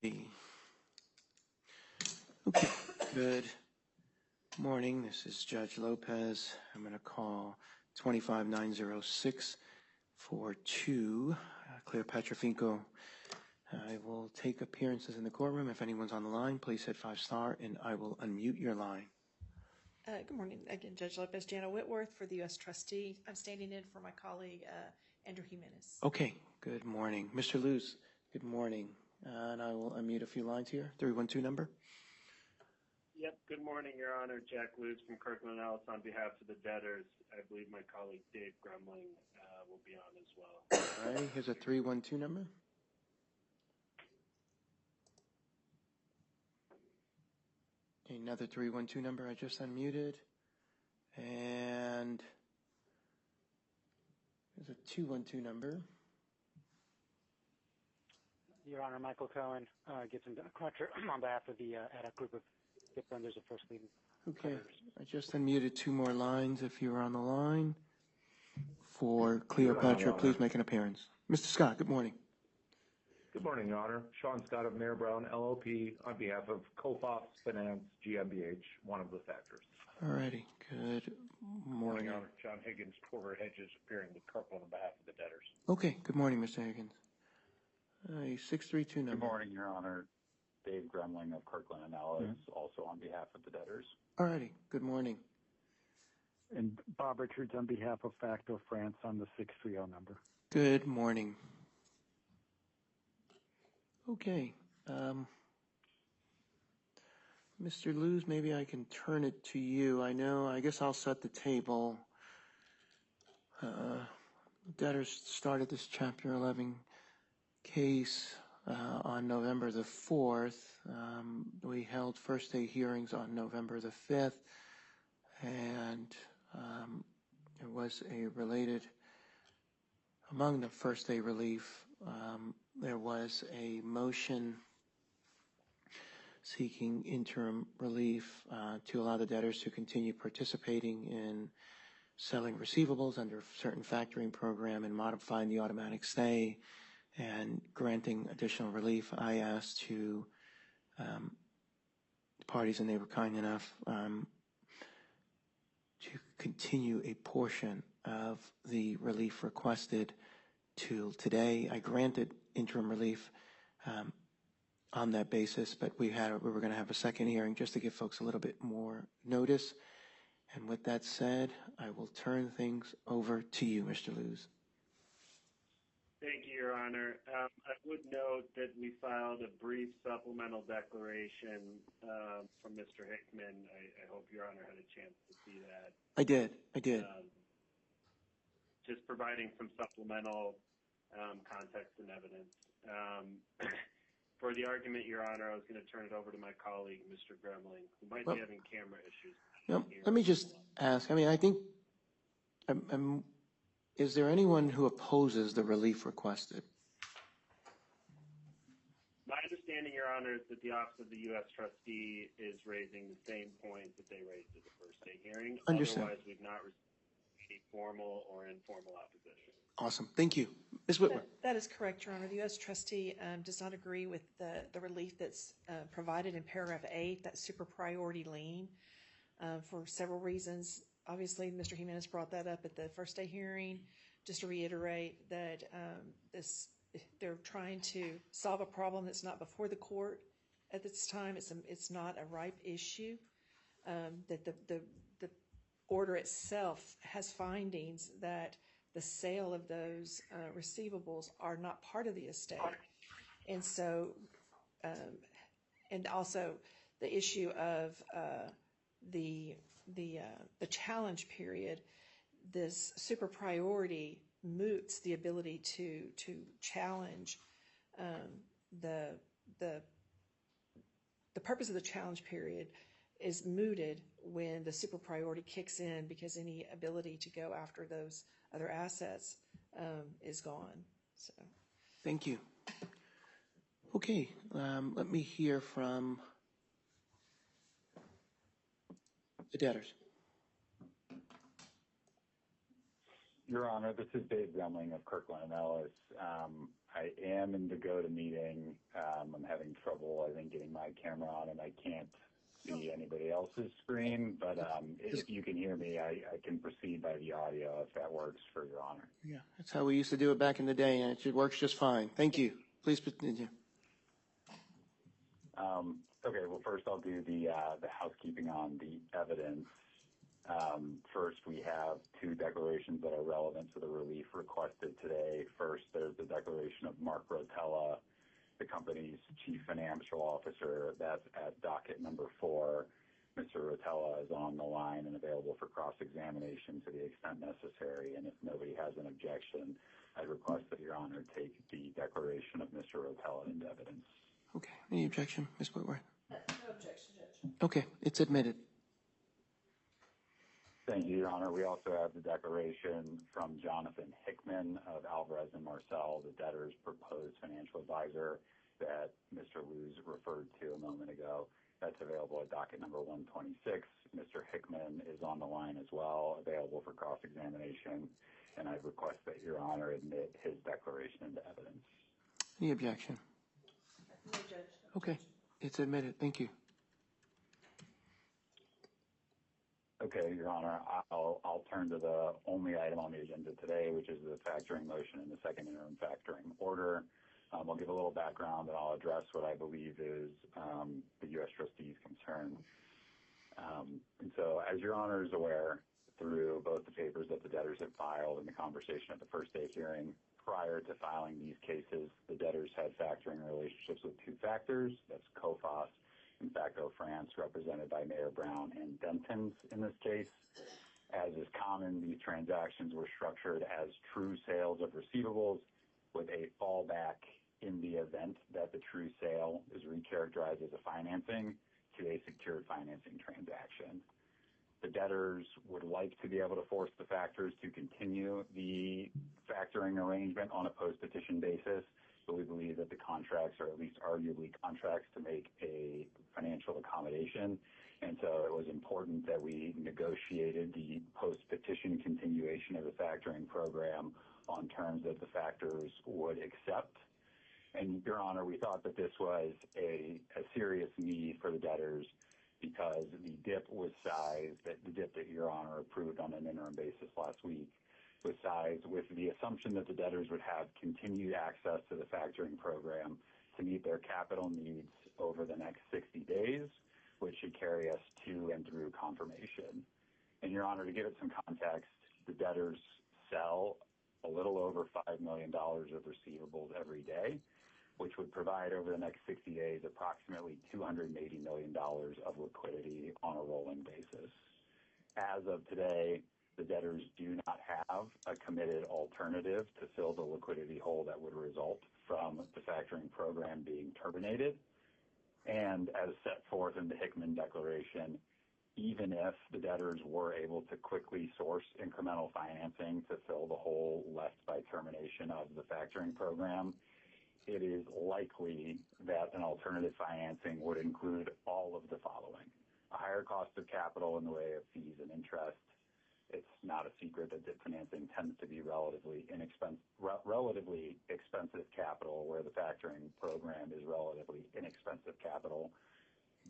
Okay, good morning. This is Judge Lopez. I'm going to call 25906 for Klöckner Pentaplast. I will take appearances in the courtroom. If anyone's on the line, please hit 5-star and I will unmute your line. Good morning. Again, Judge Lopez, Jana Whitworth for the U.S. Trustee. I'm standing in for my colleague, Andrew Jimenez. Okay, good morning. Mr. Luz, good morning. And I will unmute a few lines here. 312 number. Yep, good morning, Your Honor. Jack Luz from Kirkland & Ellis on behalf of the debtors. I believe my colleague Dave Grumling will be on as well. All right, here's a 312 number. Another 312 number I just unmuted. And there's a 212 number. Your Honor, Michael Cohen, Gibson Crutcher, on behalf of the ad hoc group of defenders of First Leading. Okay, I just unmuted two more lines if you were on the line. For Cleopatra, please make an appearance. Mr. Scott, good morning. Good morning, Your Honor. Sean Scott of Mayor Brown, LLP, on behalf of COFOPS Finance GmbH, one of the factors. All righty, good morning. Your Honor. John Higgins, Porter Hedges, appearing with Kirkland on behalf of the debtors. Okay, good morning, Mr. Higgins. A 632 number. Good morning, Your Honor. Dave Grumling of Kirkland & Ellis, also on behalf of the debtors. All righty, good morning. And Bob Richards on behalf of Facto France on the 630 number. Good morning. Okay. Mr. Luz, maybe I can turn it to you. I guess I'll set the table. Debtors started this Chapter 11 case on November the 4th. We held first day hearings on November the 5th, and there was a related, among the first day relief, there was a motion seeking interim relief to allow the debtors to continue participating in selling receivables under a certain factoring program and modifying the automatic stay and granting additional relief. I asked the parties, and they were kind enough to continue a portion of the relief requested till today. I granted interim relief on that basis, but we were going to have a second hearing just to give folks a little bit more notice. And with that said, I will turn things over to you, Mr. Luz. Thank you, Your Honor. I would note that we filed a brief supplemental declaration from Mr. Hickman. I hope Your Honor had a chance to see that. I did. Just providing some supplemental context and evidence. For the argument, Your Honor, I was going to turn it over to my colleague, Mr. Grumling, who might be having camera issues. Let me just ask. I think, is there anyone who opposes the relief requested? My understanding, Your Honor, is that the Office of the U.S. Trustee is raising the same points that they raised at the first day hearing. Understood. Otherwise, we've not received any formal or informal opposition. Awesome. Thank you. Ms. Whitworth. That is correct, Your Honor. The U.S. Trustee does not agree with the relief that's provided in paragraph 8, that super priority lien, for several reasons. Obviously, Mr. Jimenez brought that up at the first day hearing. Just to reiterate that they're trying to solve a problem that's not before the court at this time. It's not a ripe issue. That the order itself has findings that the sale of those receivables are not part of the estate, and so and also the issue of the challenge period. This super priority moots the ability to challenge the purpose of the challenge period is mooted when the super priority kicks in, because any ability to go after those other assets is gone. So, thank you. Okay, let me hear from the debtors. Your Honor, this is Dave Grumling of Kirkland & Ellis. I am in the GoToMeeting. I'm having trouble, I think, getting my camera on, and I can't see anybody else's screen. But if you can hear me, I can proceed by the audio if that works for Your Honor. Yeah, that's how we used to do it back in the day, and it works just fine. Thank you. Please continue. Okay, well, first I'll do the housekeeping on the evidence. First, we have two declarations that are relevant to the relief requested today. First, there's the declaration of Mark Rotella, the company's chief financial officer. That's at docket number 4. Mr. Rotella is on the line and available for cross-examination to the extent necessary. And if nobody has an objection, I request that Your Honor take the declaration of Mr. Rotella into evidence. Okay. Any objection, Ms. Whitworth? No objection, Judge. Okay. It's admitted. Thank you, Your Honor. We also have the declaration from Jonathan Hickman of Alvarez & Marcel, the debtor's proposed financial advisor that Mr. Luz referred to a moment ago. That's available at docket number 126. Mr. Hickman is on the line as well, available for cross-examination, and I request that Your Honor admit his declaration into evidence. Any objection? No, Judge. Okay. It's admitted. Thank you. Okay, Your Honor, I'll turn to the only item on the agenda today, which is the factoring motion and the second interim factoring order. I'll give a little background, and I'll address what I believe is the U.S. trustee's concern. And so, as Your Honor is aware, through both the papers that the debtors have filed and the conversation at the first day hearing, prior to filing these cases, the debtors had factoring relationships with two factors. That's COFAS and Facto France, represented by Mayor Brown and Dentons in this case. As is common, these transactions were structured as true sales of receivables with a fallback in the event that the true sale is recharacterized as a financing to a secured financing transaction. The debtors would like to be able to force the factors to continue the factoring arrangement on a post-petition basis, but we believe that the contracts are at least arguably contracts to make a financial accommodation. And so it was important that we negotiated the post-petition continuation of the factoring program on terms that the factors would accept. And, Your Honor, we thought that this was a serious need for the debtors because the DIP was sized, the DIP that Your Honor approved on an interim basis last week, was sized with the assumption that the debtors would have continued access to the factoring program to meet their capital needs over the next 60 days, which should carry us to and through confirmation. And, Your Honor, to give it some context, the debtors sell a little over $5 million of receivables every day, which would provide over the next 60 days approximately $280 million of liquidity on a rolling basis. As of today, the debtors do not have a committed alternative to fill the liquidity hole that would result from the factoring program being terminated. And as set forth in the Hickman Declaration, even if the debtors were able to quickly source incremental financing to fill the hole left by termination of the factoring program, it is likely that an alternative financing would include all of the following: a higher cost of capital in the way of fees and interest. It's not a secret that DIP financing tends to be relatively expensive capital, where the factoring program is relatively inexpensive capital.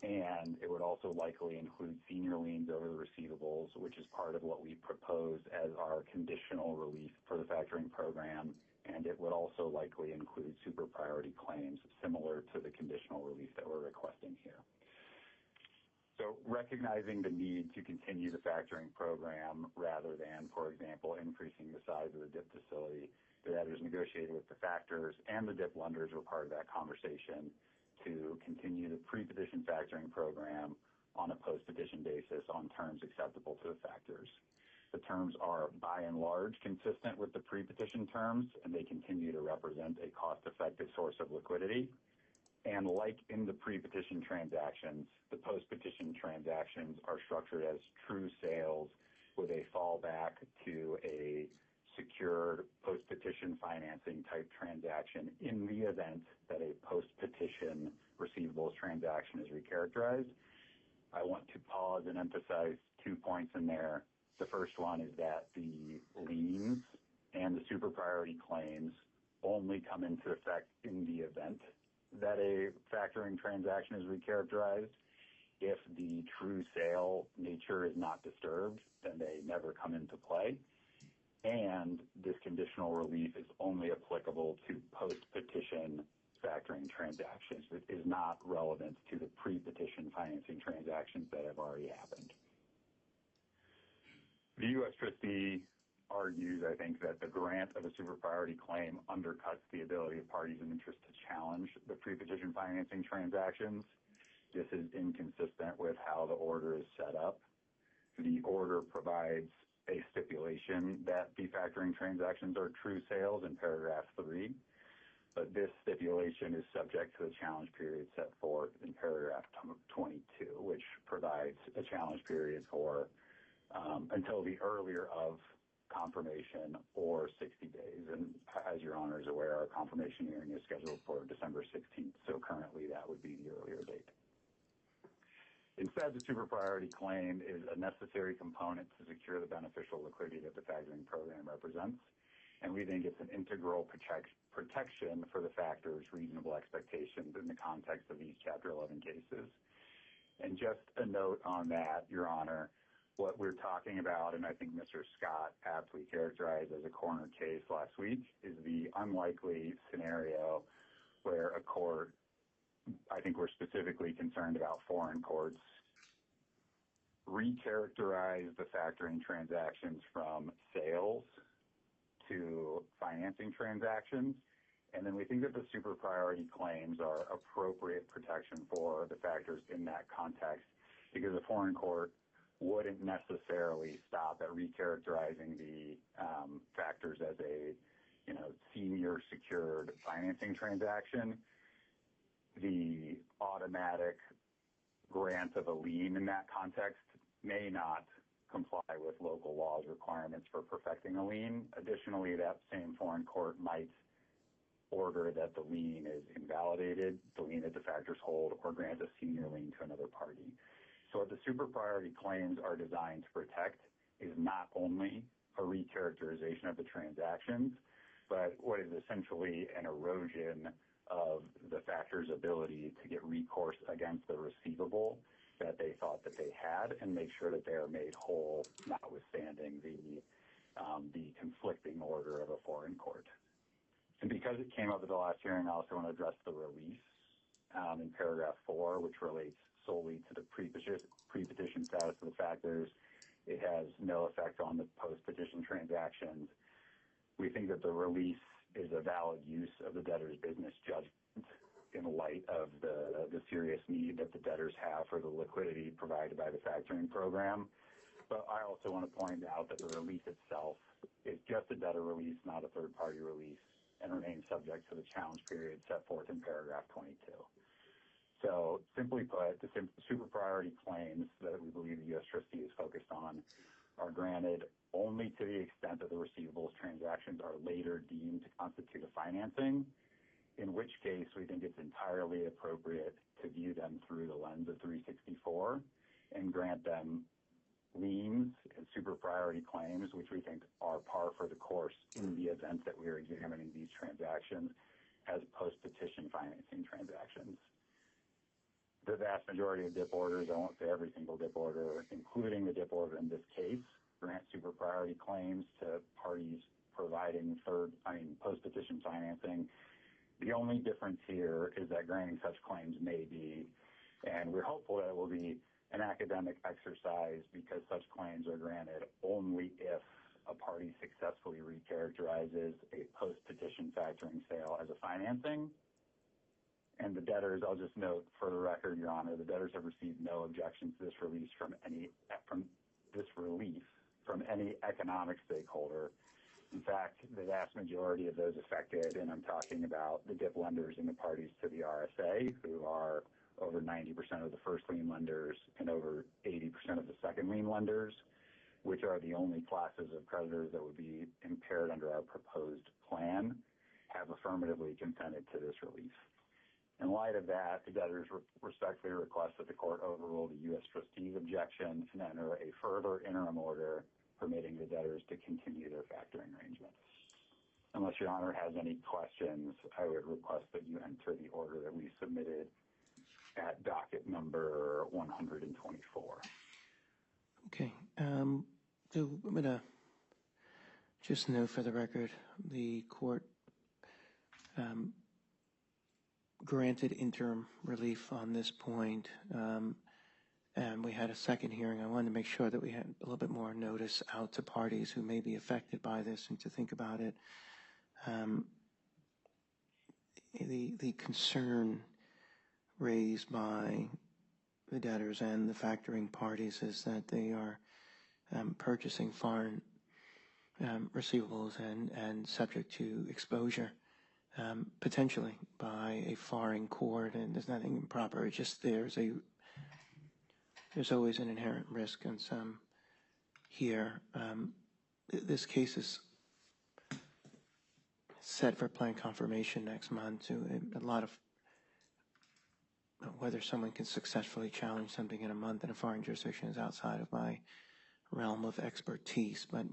And it would also likely include senior liens over the receivables, which is part of what we proposed as our conditional relief for the factoring program. And it would also likely include super priority claims similar to the conditional relief that we're requesting here. So recognizing the need to continue the factoring program rather than, for example, increasing the size of the DIP facility, the debtors negotiated with the factors and the DIP lenders were part of that conversation to continue the pre-petition factoring program on a post-petition basis on terms acceptable to the factors. The terms are by and large consistent with the pre-petition terms, and they continue to represent a cost-effective source of liquidity. And like in the pre-petition transactions, the post-petition transactions are structured as true sales with a fallback to a secured post-petition financing type transaction in the event that a post-petition receivables transaction is recharacterized. I want to pause and emphasize 2 points in there. The first one is that the liens and the super priority claims only come into effect in the event that a factoring transaction is recharacterized. If the true sale nature is not disturbed, then they never come into play. And this conditional relief is only applicable to post-petition factoring transactions. It is not relevant to the pre-petition financing transactions that have already happened. The U.S. trustee argues, I think, that the grant of a super priority claim undercuts the ability of parties in interest to challenge the pre-petition financing transactions. This is inconsistent with how the order is set up. The order provides a stipulation that the factoring transactions are true sales in paragraph 3, but this stipulation is subject to the challenge period set forth in paragraph 22, which provides a challenge period for until the earlier of confirmation or 60 days. And as your honor is aware, our confirmation hearing is scheduled for December 16th, so currently that would be the earlier date. Instead, the super priority claim is a necessary component to secure the beneficial liquidity that the factoring program represents, and we think it's an integral protection for the factor's reasonable expectations in the context of these Chapter 11 cases. And just a note on that, your honor, what we're talking about, and I think Mr. Scott aptly characterized as a corner case last week, is the unlikely scenario where a court, I think we're specifically concerned about foreign courts, recharacterize the factoring transactions from sales to financing transactions. And then we think that the super priority claims are appropriate protection for the factors in that context, because a foreign court wouldn't necessarily stop at recharacterizing the factors as a, senior secured financing transaction. The automatic grant of a lien in that context may not comply with local law's requirements for perfecting a lien. Additionally, that same foreign court might order that the lien is invalidated, the lien that the factors hold, or grant a senior lien to another party. So what the super priority claims are designed to protect is not only a recharacterization of the transactions, but what is essentially an erosion of the factor's ability to get recourse against the receivable that they thought that they had, and make sure that they are made whole, notwithstanding the conflicting order of a foreign court. And because it came up at the last hearing, I also want to address the release in paragraph 4, which relates solely to the pre-petition status of the factors. It has no effect on the post-petition transactions. We think that the release is a valid use of the debtor's business judgment in light of the serious need that the debtors have for the liquidity provided by the factoring program. But I also want to point out that the release itself is just a debtor release, not a third-party release, and remains subject to the challenge period set forth in paragraph 22. So simply put, the super priority claims that we believe the U.S. trustee is focused on are granted only to the extent that the receivables transactions are later deemed to constitute a financing, in which case we think it's entirely appropriate to view them through the lens of 364 and grant them liens and super priority claims, which we think are par for the course in the event that we are examining these transactions as post-petition financing transactions. The vast majority of DIP orders, I won't say every single DIP order, including the DIP order in this case, grant super priority claims to parties providing post-petition financing. The only difference here is that granting such claims may be, and we're hopeful that it will be, an academic exercise, because such claims are granted only if a party successfully recharacterizes a post-petition factoring sale as a financing. And the debtors, I'll just note for the record, Your Honor, the debtors have received no objections to this release from any economic stakeholder. In fact, the vast majority of those affected, and I'm talking about the DIP lenders and the parties to the RSA, who are over 90% of the first lien lenders and over 80% of the second lien lenders, which are the only classes of creditors that would be impaired under our proposed plan, have affirmatively consented to this release. In light of that, the debtors respectfully request that the court overrule the U.S. trustee's objection and enter a further interim order permitting the debtors to continue their factoring arrangements. Unless Your Honor has any questions, I would request that you enter the order that we submitted at docket number 124. Okay. So I'm going to just note for the record, the court granted interim relief on this point, and we had a second hearing. I wanted to make sure that we had a little bit more notice out to parties who may be affected by this and to think about it. The concern raised by the debtors and the factoring parties is that they are purchasing foreign receivables and subject to exposure potentially by a foreign court, and there's nothing improper. It's just there's always an inherent risk, and some here. This case is set for plan confirmation next month. So a lot of whether someone can successfully challenge something in a month in a foreign jurisdiction is outside of my realm of expertise. But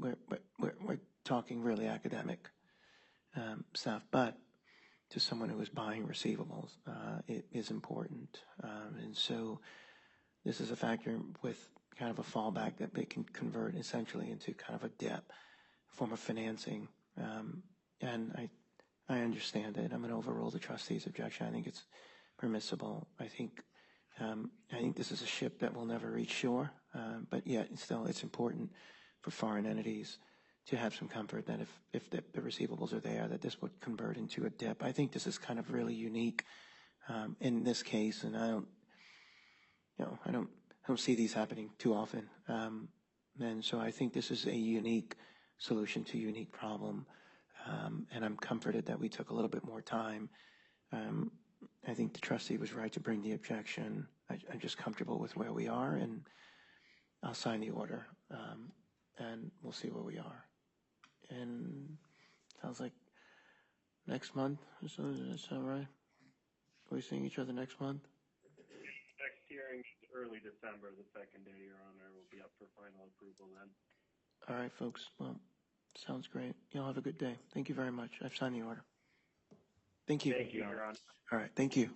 we're talking really academic stuff. But to someone who is buying receivables, it is important. And so this is a factor with kind of a fallback that they can convert essentially into kind of a debt form of financing. And I understand it. I'm going to overrule the trustee's objection. I think it's permissible. I think this is a ship that will never reach shore, but yet still it's important for foreign entities to have some comfort that if the receivables are there, that this would convert into a DIP. I think this is kind of really unique in this case, and I don't see these happening too often. And so I think this is a unique solution to a unique problem, and I'm comforted that we took a little bit more time. I think the trustee was right to bring the objection. I'm just comfortable with where we are, and I'll sign the order, and we'll see where we are. And sounds like next month. So is that right? Are we seeing each other next month? Next hearing is early December, the second day, Your Honor. Will be up for final approval then. All right, folks. Well, sounds great. Y'all have a good day. Thank you very much. I've signed the order. Thank you. Thank you, Your Honor. All right. Thank you.